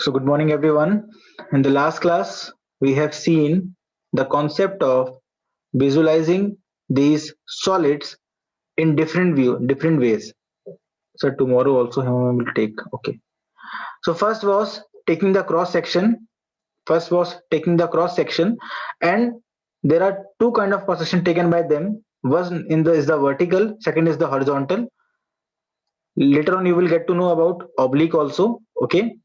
So, good morning, everyone. In the last class, we have seen the concept of visualizing these solids in different ways. So, tomorrow also we will take. Okay. So, first was taking the cross section. First was taking the cross section, and there are two kind of cross section taken by them. One in the is the vertical, second is the horizontal. Later on, you will get to know about oblique also. Okay.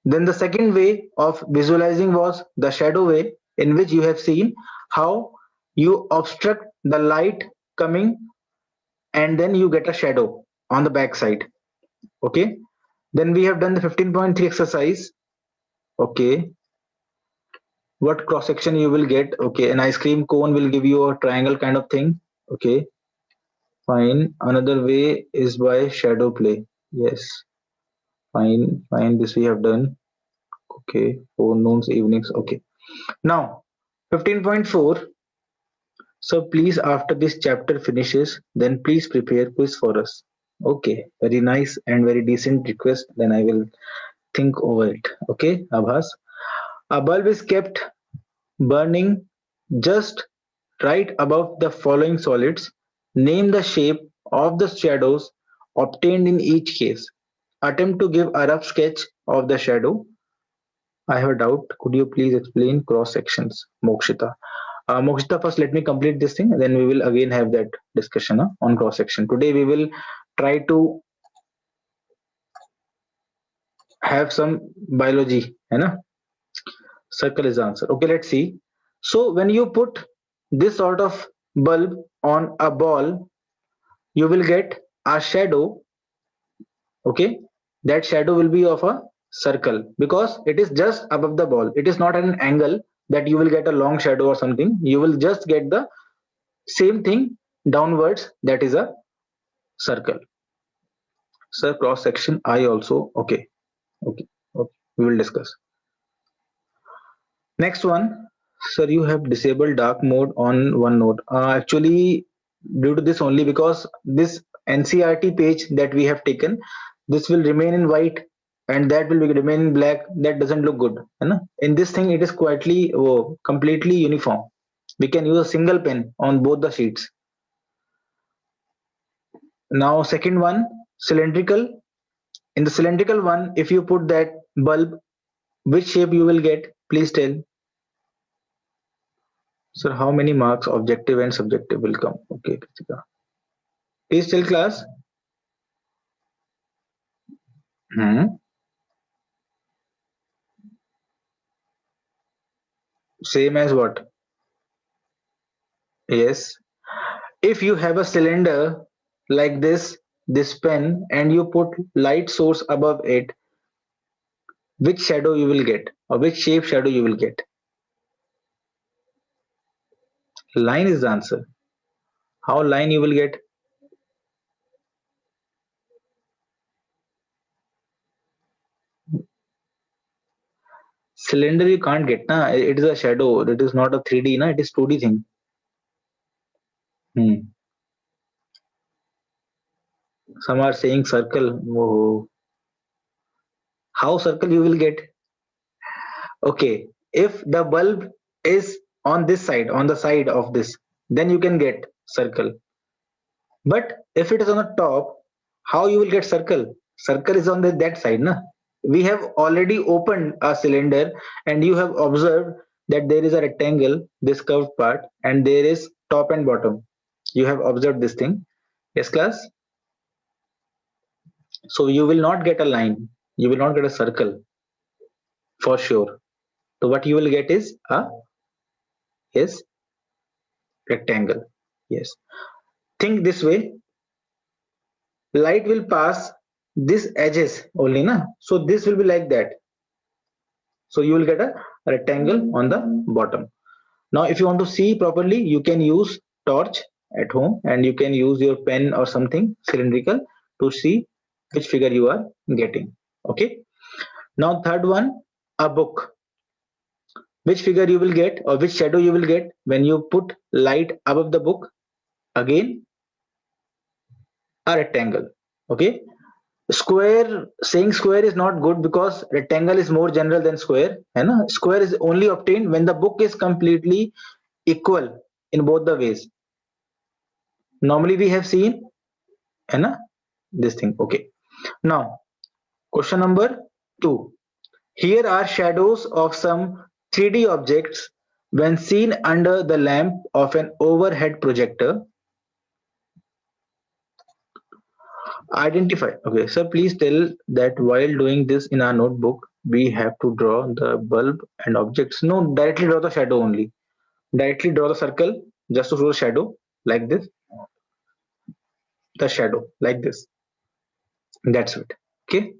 Then the second way of visualizing was the shadow way, in which you have seen how you obstruct the light coming and then you get a shadow on the back side. Okay. Then we have done the 15.3 exercise. Okay. What cross section you will get? Okay. An ice cream cone will give you a triangle kind of thing. Okay. Fine. Another way is by shadow play. Yes. Fine. Fine. This we have done. Okay. Forenoons, evenings. Okay. Now, 15.4. So please, after this chapter finishes, then please prepare quiz for us. Okay, very nice and very decent request. Then I will think over it. Okay, Abhas. A bulb is kept burning just right above the following solids. Name the shape of the shadows obtained in each case. Attempt to give a rough sketch of the shadow. I have a doubt. Could you please explain cross sections, Mokshita? Mokshita, first let me complete this thing, and then we will again have that discussion on cross section. Today we will try to have some biology, है ना? Circle is the answer. Okay, let's see. So when you put this sort of bulb on a ball, you will get a shadow. Okay, that shadow will be of a circle because it is just above the ball. It is not at an angle that you will get a long shadow or something. You will just get the same thing downwards. That is a circle. Sir, cross section I also. Okay. Okay. Okay. We will discuss. Next one. Sir, you have disabled dark mode on OneNote. Actually, due to this only because this NCRT page that we have taken, this will remain in white and that will remain in black. That doesn't look good. In this thing, it is quietly, completely uniform. We can use a single pen on both the sheets. Now, second one, cylindrical. In the cylindrical one, if you put that bulb, which shape you will get? Please tell. Sir, how many marks objective and subjective will come? Okay, Kritika. Please tell class. Same as what? Yes. If you have a cylinder like this pen, and you put light source above it, which shadow you will get? Or which shape shadow you will get? Line is the answer. How line you will get? Cylinder you can't get, na? It is a shadow. It is not a 3D, na? It is 2D thing. Some are saying circle. Oh. How circle you will get? Okay, if the bulb is on this side, on the side of this, then you can get circle. But if it is on the top, how you will get circle? Circle is on that side, na? We have already opened a cylinder and you have observed that there is a rectangle, this curved part, and there is top and bottom. You have observed this thing. Yes, class? So you will not get a line. You will not get a circle for sure. So what you will get is a yes rectangle. Yes. Think this way. Light will pass this edges only, na? So this will be like that. So you will get a rectangle on the bottom. Now, if you want to see properly, you can use torch at home and you can use your pen or something cylindrical to see which figure you are getting. Okay. Now, third one, a book. Which figure you will get or which shadow you will get when you put light above the book? Again, a rectangle. Okay. Square, saying square is not good because rectangle is more general than square, है ना? Square is only obtained when the book is completely equal in both the ways. Normally we have seen, है ना, this thing. Okay. Now, question number 2. Here are shadows of some 3D objects when seen under the lamp of an overhead projector. Identify. Okay, sir, please tell that while doing this in our notebook, we have to draw the bulb and objects. No, directly draw the shadow only. Directly draw the circle just to show the shadow like this. The shadow like this. That's it. Okay.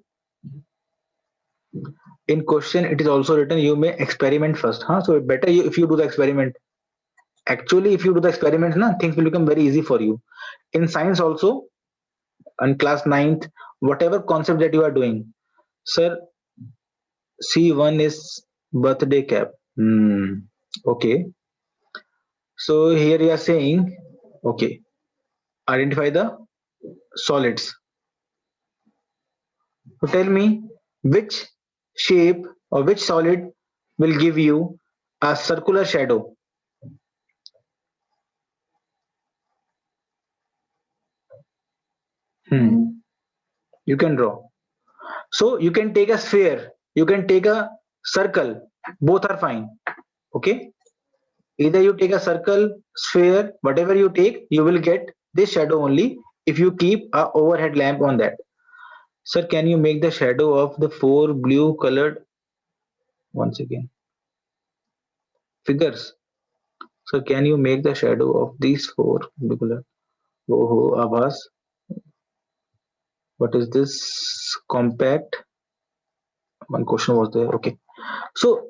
In question, it is also written you may experiment first. Huh? So better if you do the experiment. Actually, if you do the experiment, things will become very easy for you. In science also, in class 9th, whatever concept that you are doing, sir, C1 is birthday cap. Okay. So here you are saying, okay, identify the solids. So tell me which shape or which solid will give you a circular shadow. You can draw. So you can take a sphere, you can take a circle, both are fine. Okay. Either you take a circle, sphere, whatever you take, you will get this shadow only if you keep a overhead lamp on that. Sir, can you make the shadow of the 4 blue colored, once again, figures? Sir, can you make the shadow of these 4 blue colored? Oh, Abbas, what is this? Compact. One question was there. Okay. So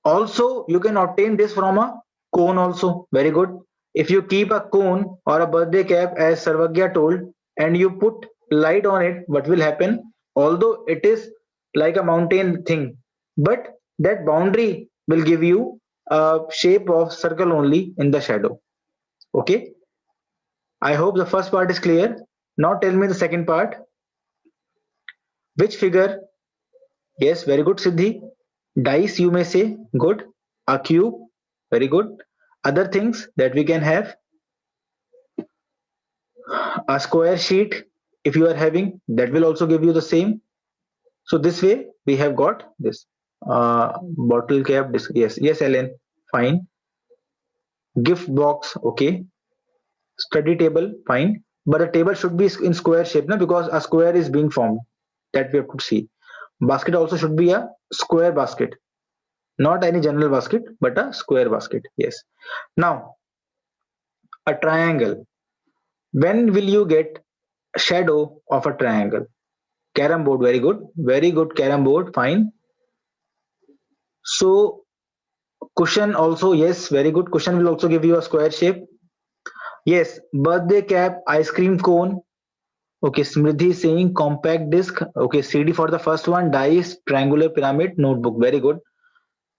also you can obtain this from a cone also. Very good. If you keep a cone or a birthday cap as Sarvagya told and you put light on it, what will happen? Although it is like a mountain thing, but that boundary will give you a shape of circle only in the shadow. Okay. I hope the first part is clear. Now tell me the second part. Which figure? Yes, very good, Siddhi. Dice, you may say. Good. A cube. Very good. Other things that we can have, a square sheet, if you are having, that will also give you the same. So this way we have got this bottle cap. Yes, Ellen, fine. Gift box, okay. Study table, fine. But the table should be in square shape, na, because a square is being formed. That we have to see. Basket also should be a square basket, not any general basket, but a square basket. Yes. Now, a triangle. When will you get shadow of a triangle? Carom board, very good carom board, fine. So cushion also, yes, very good. Cushion will also give you a square shape. Yes, birthday cap, ice cream cone. Okay, Smriddhi saying compact disc. Okay, CD for the first one, dice, triangular pyramid, notebook. Very good.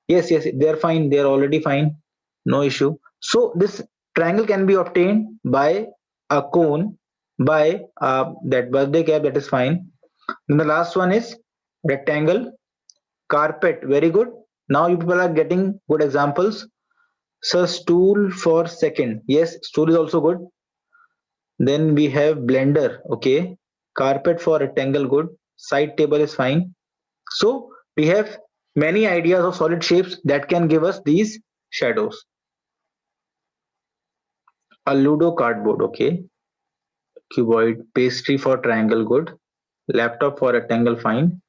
Yes, they're fine. They're already fine. No issue. So this triangle can be obtained by a cone, by that birthday cap. That is fine. Then the last one is rectangle, carpet. Very good. Now you people are getting good examples. So stool for second. Yes, stool is also good. Then we have blender. Okay. Carpet for rectangle. Good. Side table is fine. So we have many ideas of solid shapes that can give us these shadows. A Ludo cardboard. Okay. Cuboid. Pastry for triangle. Good. Laptop for rectangle. Fine.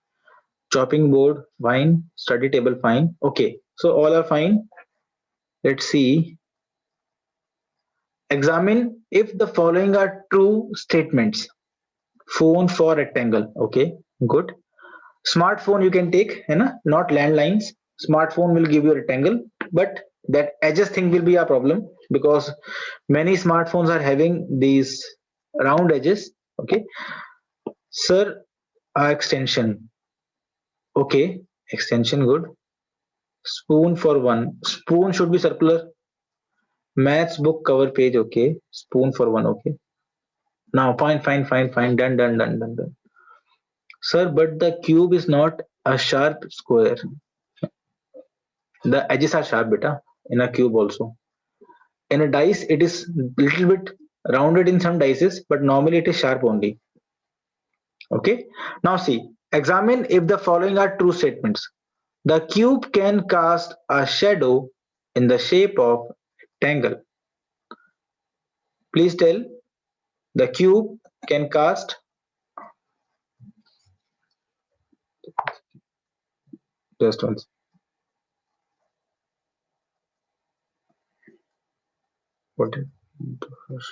Chopping board. Fine. Study table. Fine. Okay. So all are fine. Let's see. Examine if the following are true statements. Phone for rectangle. Okay, good. Smartphone you can take, not landlines. Smartphone will give you a rectangle, but that edges thing will be a problem because many smartphones are having these round edges. Okay, sir, extension. Okay, extension good. Spoon for one. Spoon should be circular. Maths book cover page. Okay, spoon for one. Okay. Now, fine. Done. Sir, but the cube is not a sharp square. The edges are sharp, beta, in a cube also. In a dice, it is little bit rounded in some dices, but normally it is sharp only. Okay. Now see, examine if the following are true statements. The cube can cast a shadow in the shape of rectangle. Please tell, the cube can cast, just once. What is just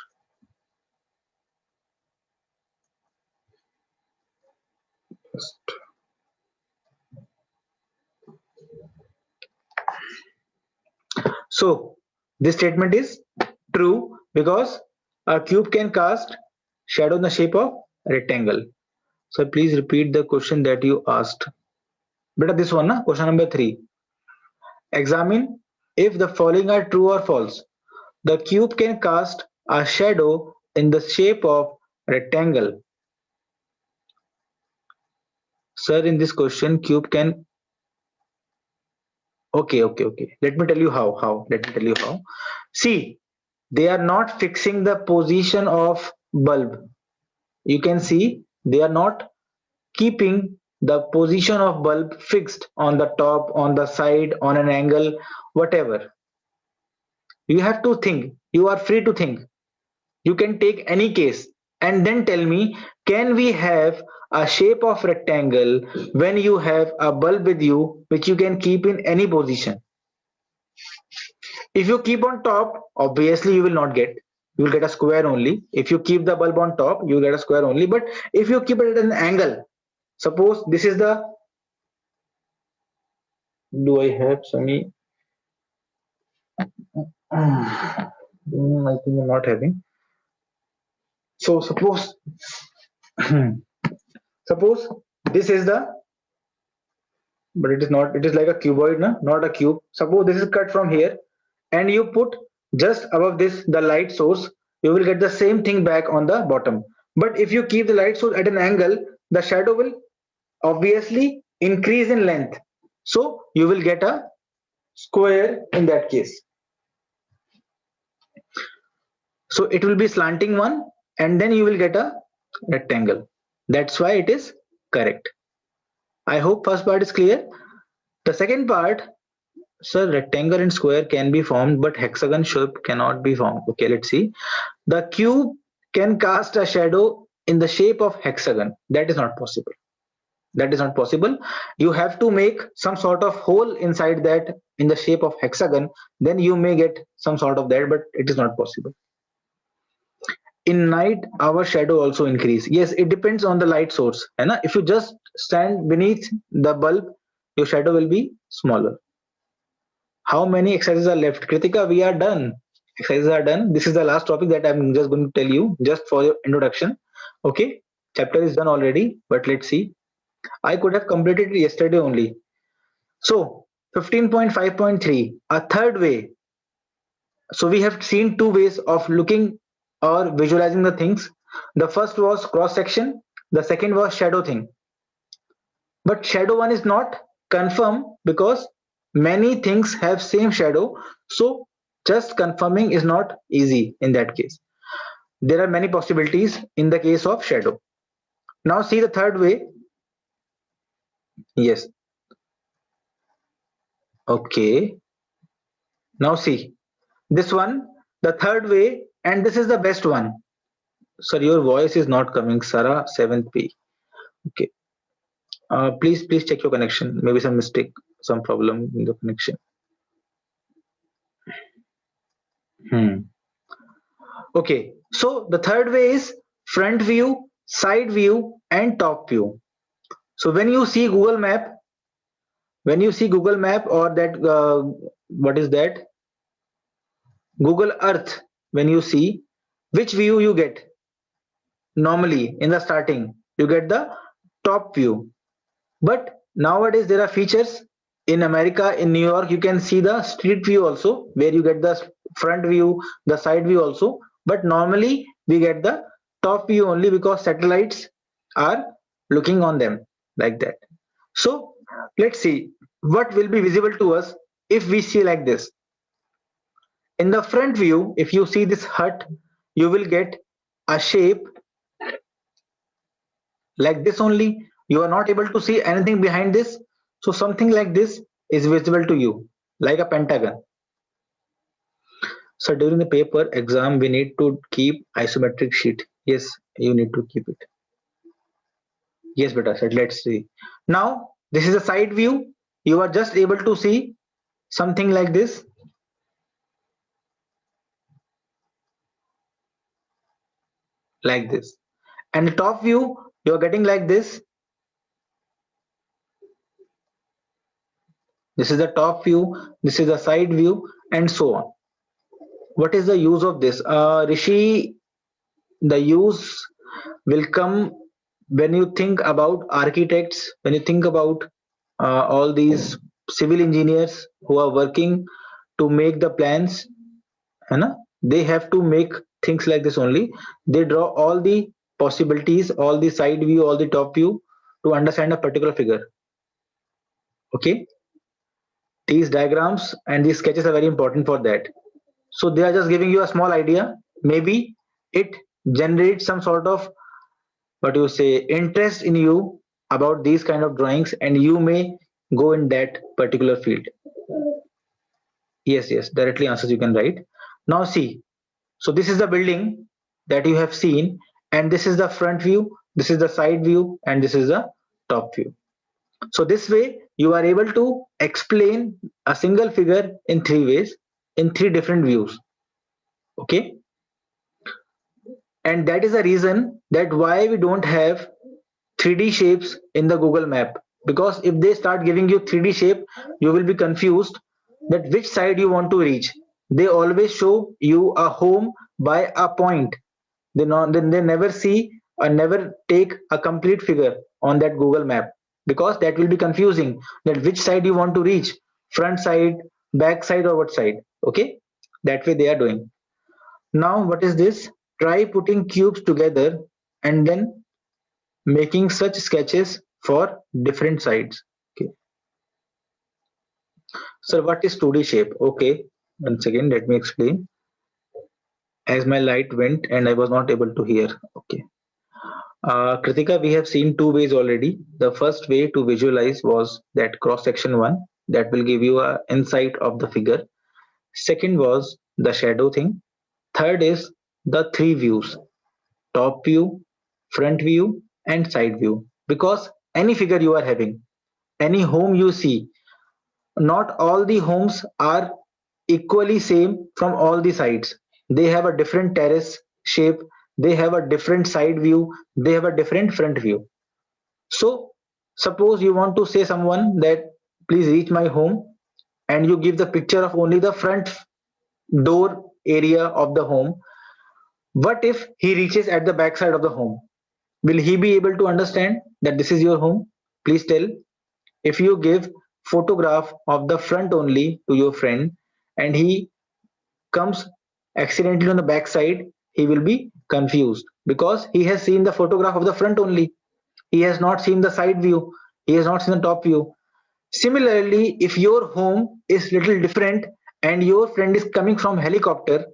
so this statement is true because a cube can cast shadow in the shape of rectangle. So please repeat the question that you asked. Beta, this one, na? Question number 3. Examine if the following are true or false. The cube can cast a shadow in the shape of rectangle. Sir, in this question, cube can. Okay. Let me tell you how. Let me tell you how. See, they are not fixing the position of bulb. You can see they are not keeping the position of bulb fixed on the top, on the side, on an angle, whatever. You have to think. You are free to think. You can take any case and then tell me, can we have a shape of rectangle when you have a bulb with you which you can keep in any position? If you keep on top, obviously you will not get. You will get a square only. If you keep the bulb on top, you will get a square only. But if you keep it at an angle, suppose this is the. Do I have some? I think I'm not having. So suppose suppose this is the, but it is not, it is like a cuboid, na? Not a cube. Suppose this is cut from here and you put just above this the light source, you will get the same thing back on the bottom. But if you keep the light source at an angle, the shadow will obviously increase in length. So you will get a square in that case. So it will be slanting one and then you will get a rectangle. That's why it is correct. I hope first part is clear. The second part, sir, rectangle and square can be formed, but hexagon shape cannot be formed. Okay, let's see. The cube can cast a shadow in the shape of hexagon. That is not possible. That is not possible. You have to make some sort of hole inside that in the shape of hexagon. Then you may get some sort of that, but it is not possible. In night, our shadow also increase. Yes, it depends on the light source. And if you just stand beneath the bulb, your shadow will be smaller. How many exercises are left? Kritika, we are done. Exercises are done. This is the last topic that I'm just going to tell you just for your introduction. Okay, chapter is done already, but let's see. I could have completed it yesterday only. So 15.5.3, a third way. So we have seen two ways of looking or visualizing the things. The first was cross section. The second was shadow thing. But shadow one is not confirmed because many things have same shadow. So just confirming is not easy in that case. There are many possibilities in the case of shadow. Now see the third way. Yes. Okay. Now see this one, the third way, and this is the best one. Sir, your voice is not coming, Sarah 7th P. Okay. Please check your connection. Maybe some mistake, some problem in the connection. Okay, so the third way is front view, side view, and top view. So when you see Google Map, or that what is that? Google Earth, when you see, which view you get? Normally in the starting, you get the top view. But nowadays there are features in America, in New York, you can see the street view also, where you get the front view, the side view also. But normally we get the top view only because satellites are looking on them like that. So let's see what will be visible to us if we see like this. In the front view, if you see this hut, you will get a shape like this only. You are not able to see anything behind this. So something like this is visible to you, like a pentagon. So during the paper exam, we need to keep isometric sheet. Yes, you need to keep it. Yes, beta said. Let's see. Now this is a side view. You are just able to see something like this. Like this. And the top view, you are getting like this. This is the top view. This is the side view, and so on. What is the use of this? Rishi, the use will come when you think about architects, when you think about all these civil engineers who are working to make the plans, they have to make things like this only. They draw all the possibilities, all the side view, all the top view to understand a particular figure. Okay, these diagrams and these sketches are very important for that. So they are just giving you a small idea. Maybe it generates some sort of, what you say, interest in you about these kind of drawings, and you may go in that particular field. Yes, directly answers you can write. Now see, so this is the building that you have seen, and this is the front view, this is the side view, and this is the top view. So this way you are able to explain a single figure in three ways, in three different views. Okay, and that is the reason that why we don't have 3D shapes in the Google map, because if they start giving you 3D shape, you will be confused that which side you want to reach. They always show you a home by a point. They never see or never take a complete figure on that Google map, because that will be confusing that which side you want to reach, front side, back side, or what side. Okay, that way they are doing. Now what is this? Try putting cubes together and then making such sketches for different sides. Okay. So what is 2D shape? Okay, once again let me explain. As my light went and I was not able to hear. Okay. Kritika, we have seen two ways already. The first way to visualize was that cross section one, that will give you a insight of the figure. Second was the shadow thing. Third is the three views: top view, front view, and side view. Because any figure you are having, any home you see, not all the homes are equally same from all the sides. They have a different terrace shape, they have a different side view, they have a different front view. So suppose you want to say someone that please reach my home, and you give the picture of only the front door area of the home. What if he reaches at the back side of the home? Will he be able to understand that this is your home? Please tell. If you give photograph of the front only to your friend, and he comes accidentally on the back side, he will be confused because he has seen the photograph of the front only. He has not seen the side view, he has not seen the top view. Similarly, if your home is little different and your friend is coming from helicopter,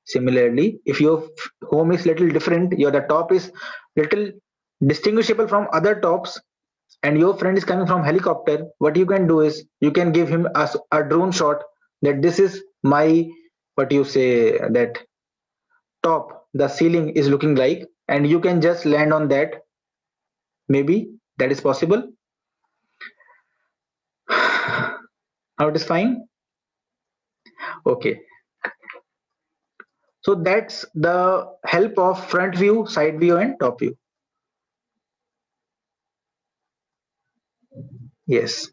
similarly, if your home is little different, your the top is little distinguishable from other tops, and your friend is coming from helicopter, what you can do is you can give him a drone shot that this is my, what you say, that top, the ceiling is looking like, and you can just land on that. Maybe that is possible. Now it is fine. Okay, so that's the help of front view, side view, and top view. Yes,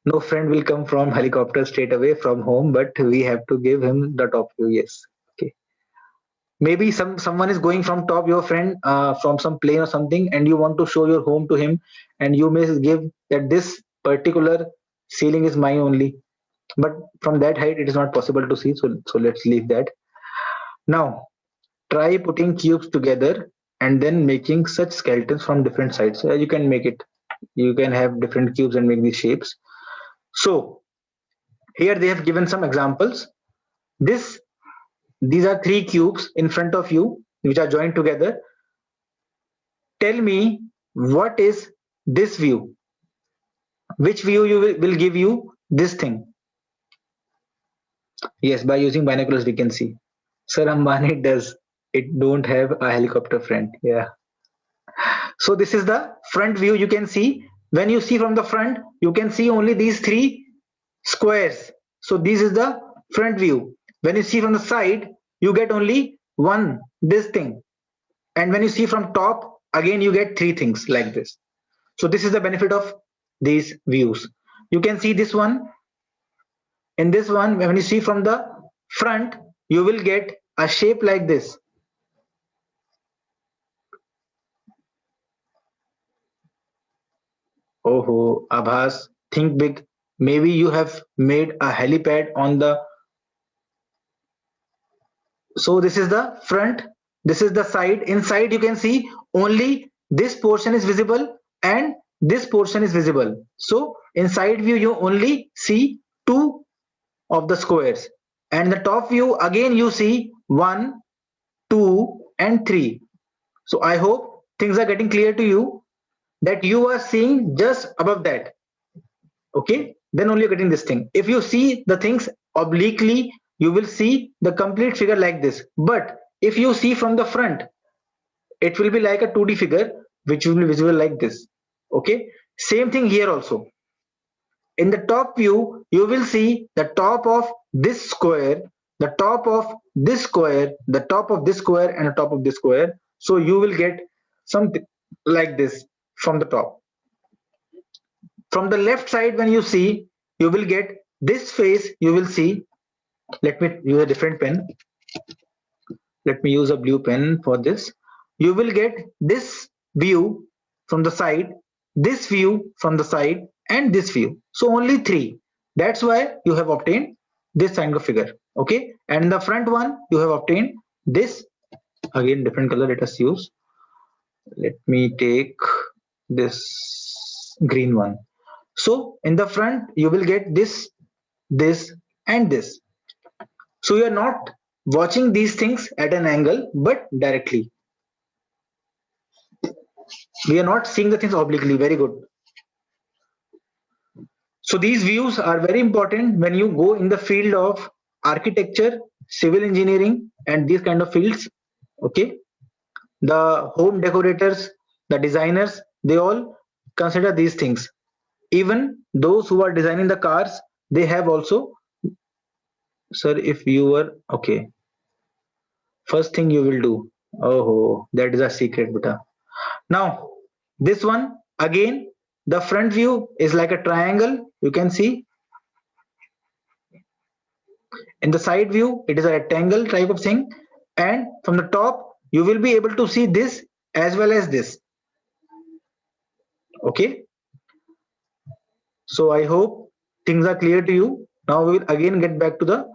no friend will come from helicopter straight away from home, but we have to give him the top view. Yes. Okay, maybe someone is going from top, your friend, from some plane or something, and you want to show your home to him, and you may give that this particular ceiling is mine only, but from that height it is not possible to see. So let's leave that. Now try putting cubes together and then making such skeletons from different sides. So you can make it, you can have different cubes and make these shapes. So here they have given some examples. This These are three cubes in front of you which are joined together. Tell me what is this view? Which view will give you this thing? Yes, by using binoculars we can see. Sir, Ambani does. It don't have a helicopter front. Yeah. So this is the front view. You can see, when you see from the front, you can see only these three squares. So this is the front view. When you see from the side, you get only one, this thing. And when you see from top, again you get three things like this. So this is the benefit of these views. You can see this one. In this one, when you see from the front, you will get a shape like this. Oh, Abhas, think big. Maybe you have made a helipad on the. So this is the front, this is the side. Inside you can see only this portion is visible and this portion is visible. So inside view you only see two of the squares, and the top view again you see 1, 2 and 3. So I hope things are getting clear to you, that you are seeing just above that. Okay, then only you're getting this thing. If you see the things obliquely, you will see the complete figure like this. But if you see from the front, it will be like a 2D figure which will be visible like this. Okay, same thing here also. In the top view, you will see the top of this square, the top of this square, the top of this square, and the top of this square. So you will get something like this from the top. From the left side, when you see, you will get this face. You will see, let me use a different pen. Let me use a blue pen for this. You will get this view from the side, this view from the side, and this view. So only three. That's why you have obtained this kind of figure. Okay, and in the front one you have obtained this. Again, different color. Let us use. Let me take this green one. So in the front you will get this, this, and this. So you are not watching these things at an angle but directly. We are not seeing the things obliquely. Very good. So these views are very important when you go in the field of architecture, civil engineering, and these kind of fields. Okay, the home decorators, the designers, they all consider these things. Even those who are designing the cars, they have also. Sir, if you were okay, first thing you will do. Oh, that is a secret, beta. Now, this one again, the front view is like a triangle. You can see in the side view, it is a rectangle type of thing. And from the top, you will be able to see this as well as this. Okay. So I hope things are clear to you. Now we will again get back to the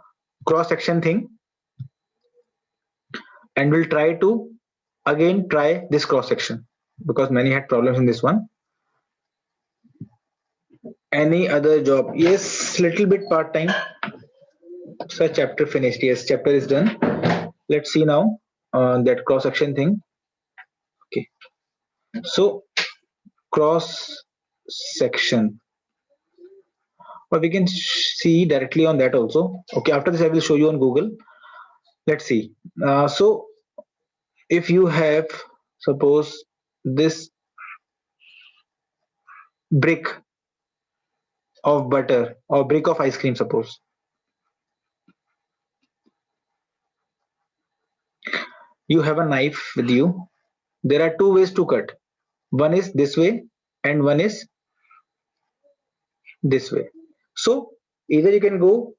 cross section thing. And we'll try to again try this cross section, because many had problems in this one. Any other job? Yes, little bit part-time. So chapter finished. Yes, chapter is done. Let's see now that cross section thing. Okay, so cross section, or we can see directly on that also. Okay, after this I will show you on Google. Let's see. So if you have, suppose, this brick of butter or brick of ice cream, suppose. You have a knife with you. There are two ways to cut. One is this way and one is this way. So either you can go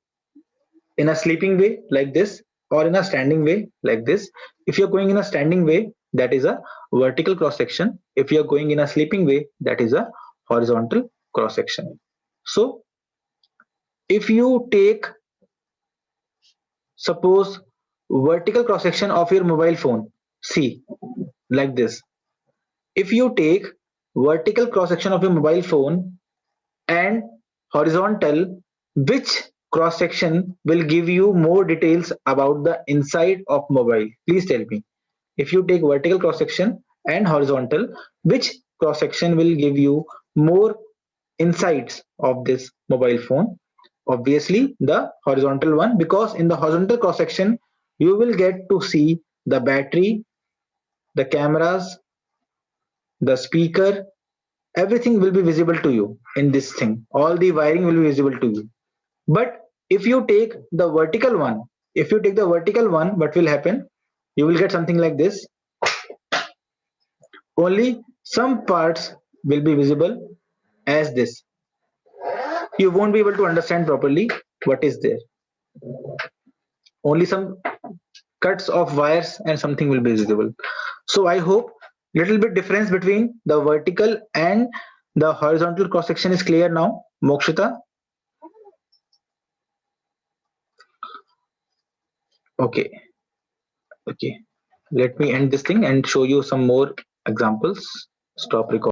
in a sleeping way like this, or in a standing way like this. If you're going in a standing way, that is a vertical cross section. If you're going in a sleeping way, that is a horizontal cross section. So if you take, suppose, vertical cross section of your mobile phone, see, like this. If you take vertical cross section of your mobile phone and horizontal, which cross section will give you more details about the inside of mobile? Please tell me. If you take vertical cross section and horizontal, which cross section will give you more insights of this mobile phone? Obviously the horizontal one, because in the horizontal cross section you will get to see the battery, the cameras, the speaker, everything will be visible to you in this thing. All the wiring will be visible to you. But if you take the vertical one, what will happen? You will get something like this. Only some parts will be visible as this. You won't be able to understand properly what is there. Only some cuts of wires and something will be visible. So I hope little bit difference between the vertical and the horizontal cross section is clear now. Mokshita? Okay. Okay. Let me end this thing and show you some more examples. Stop recording.